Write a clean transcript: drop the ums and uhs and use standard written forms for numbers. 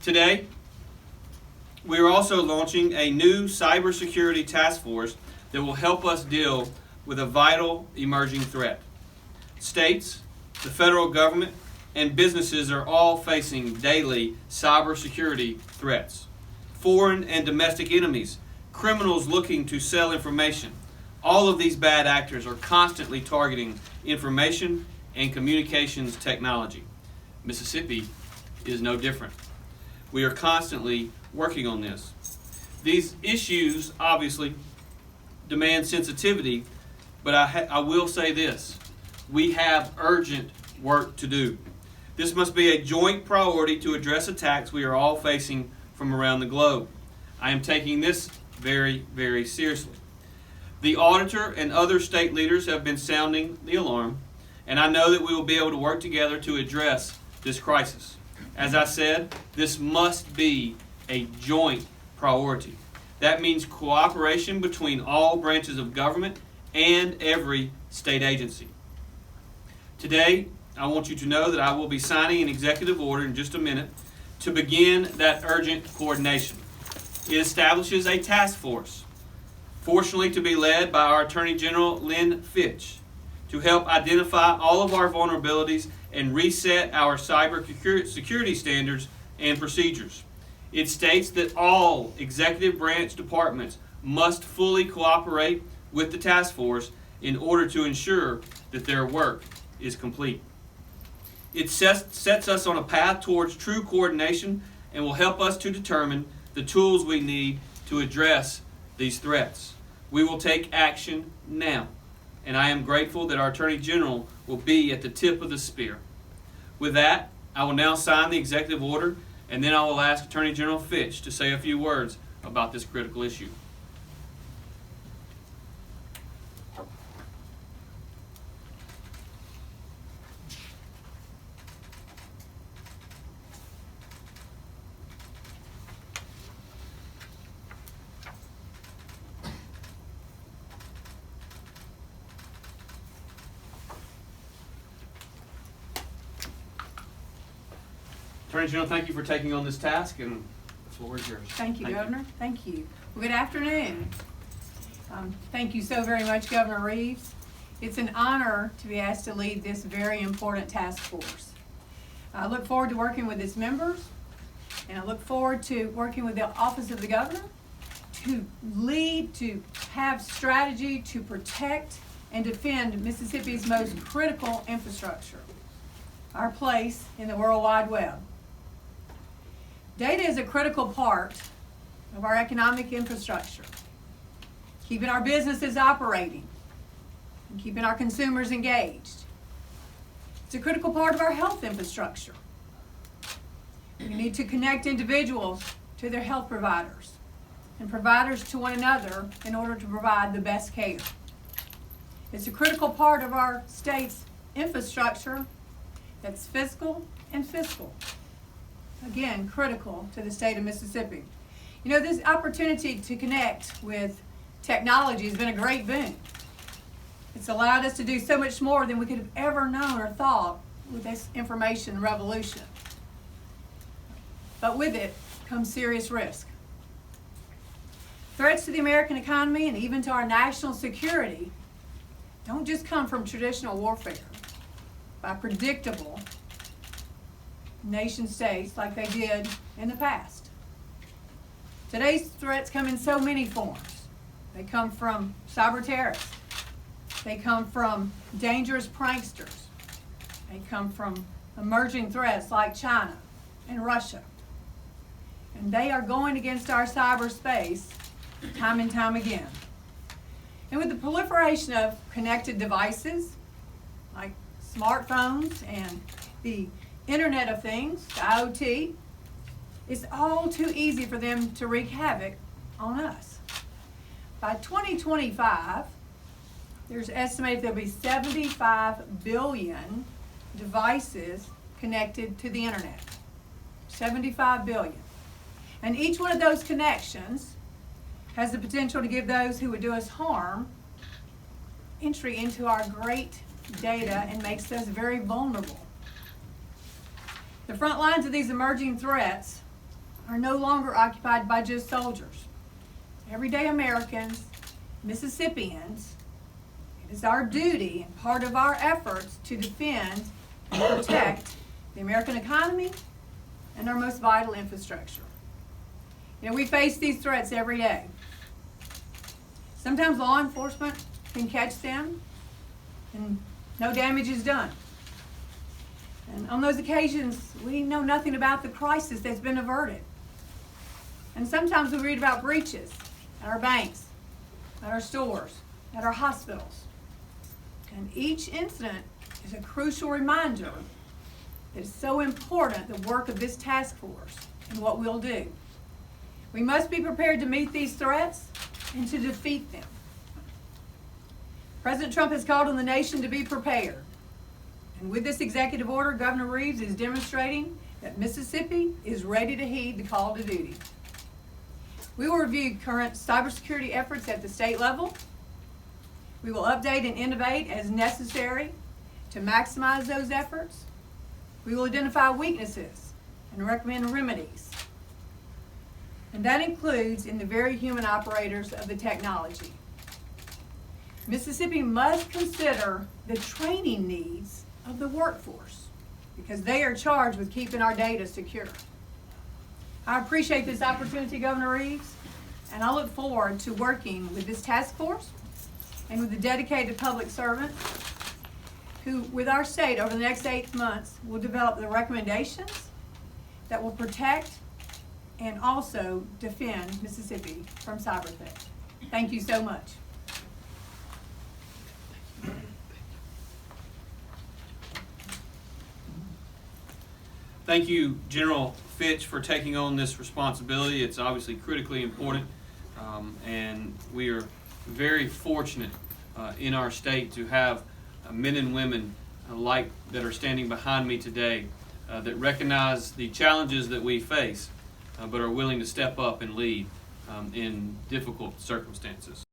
Today, we are also launching a new cybersecurity task force that will help us deal with a vital emerging threat. States, the federal government, and businesses are all facing daily cybersecurity threats. Foreign and domestic enemies, criminals looking to sell information. All of these bad actors are constantly targeting information and communications technology. Mississippi is no different. We are constantly working on this. These issues obviously demand sensitivity, but I will say this. We have urgent work to do. This must be a joint priority to address attacks we are all facing from around the globe. I am taking this very, very seriously. The auditor and other state leaders have been sounding the alarm, and I know that we will be able to work together to address this crisis. As I said, this must be a joint priority. That means cooperation between all branches of government and every state agency. Today, I want you to know that I will be signing an executive order in just a minute to begin that urgent coordination. It establishes a task force, fortunately to be led by our Attorney General Lynn Fitch, to help identify all of our vulnerabilities and reset our cyber security standards and procedures. It states that all executive branch departments must fully cooperate with the task force in order to ensure that their work is complete. It sets us on a path towards true coordination and will help us to determine the tools we need to address these threats. We will take action now, and I am grateful that our Attorney General will be at the tip of the spear. With that, I will now sign the executive order, and then I will ask Attorney General Fitch to say a few words about this critical issue. Attorney General, thank you for taking on this task, and the floor is yours. Thank you, Governor. Thank you. Well, good afternoon. Thank you so very much, Governor Reeves. It's an honor to be asked to lead this very important task force. I look forward to working with its members, and I look forward to working with the Office of the Governor to lead, to have strategy to protect and defend Mississippi's most critical infrastructure, our place in the World Wide Web. Data is a critical part of our economic infrastructure, keeping our businesses operating and keeping our consumers engaged. It's a critical part of our health infrastructure. We need to connect individuals to their health providers and providers to one another in order to provide the best care. It's a critical part of our state's infrastructure that's physical and fiscal. Again, critical to the state of Mississippi. You know, this opportunity to connect with technology has been a great boon. It's allowed us to do so much more than we could have ever known or thought with this information revolution. But with it comes serious risk. Threats to the American economy and even to our national security don't just come from traditional warfare, by predictable nation states like they did in the past. Today's threats come in so many forms. They come from cyber terrorists. They come from dangerous pranksters. They come from emerging threats like China and Russia. And they are going against our cyberspace time and time again. And with the proliferation of connected devices like smartphones and the Internet of Things, the IoT, it's all too easy for them to wreak havoc on us. By 2025, there's estimated there'll be 75 billion devices connected to the Internet. 75 billion. And each one of those connections has the potential to give those who would do us harm entry into our great data and makes us very vulnerable. The front lines of these emerging threats are no longer occupied by just soldiers. Everyday Americans, Mississippians, it is our duty and part of our efforts to defend and protect the American economy and our most vital infrastructure. You know, we face these threats every day. Sometimes law enforcement can catch them and no damage is done. And on those occasions, we know nothing about the crisis that's been averted. And sometimes we read about breaches at our banks, at our stores, at our hospitals. And each incident is a crucial reminder that it's so important, the work of this task force and what we'll do. We must be prepared to meet these threats and to defeat them. President Trump has called on the nation to be prepared. And with this executive order, Governor Reeves is demonstrating that Mississippi is ready to heed the call to duty. We will review current cybersecurity efforts at the state level. We will update and innovate as necessary to maximize those efforts. We will identify weaknesses and recommend remedies. And that includes in the very human operators of the technology. Mississippi must consider the training needs of the workforce because they are charged with keeping our data secure. I appreciate this opportunity, Governor Reeves, and I look forward to working with this task force and with the dedicated public servants who, with our state over the next 8 months, will develop the recommendations that will protect and also defend Mississippi from cyber threat. Thank you so much. Thank you, General Fitch, for taking on this responsibility. It's obviously critically important, and we are very fortunate in our state to have men and women like that are standing behind me today that recognize the challenges that we face, but are willing to step up and lead in difficult circumstances.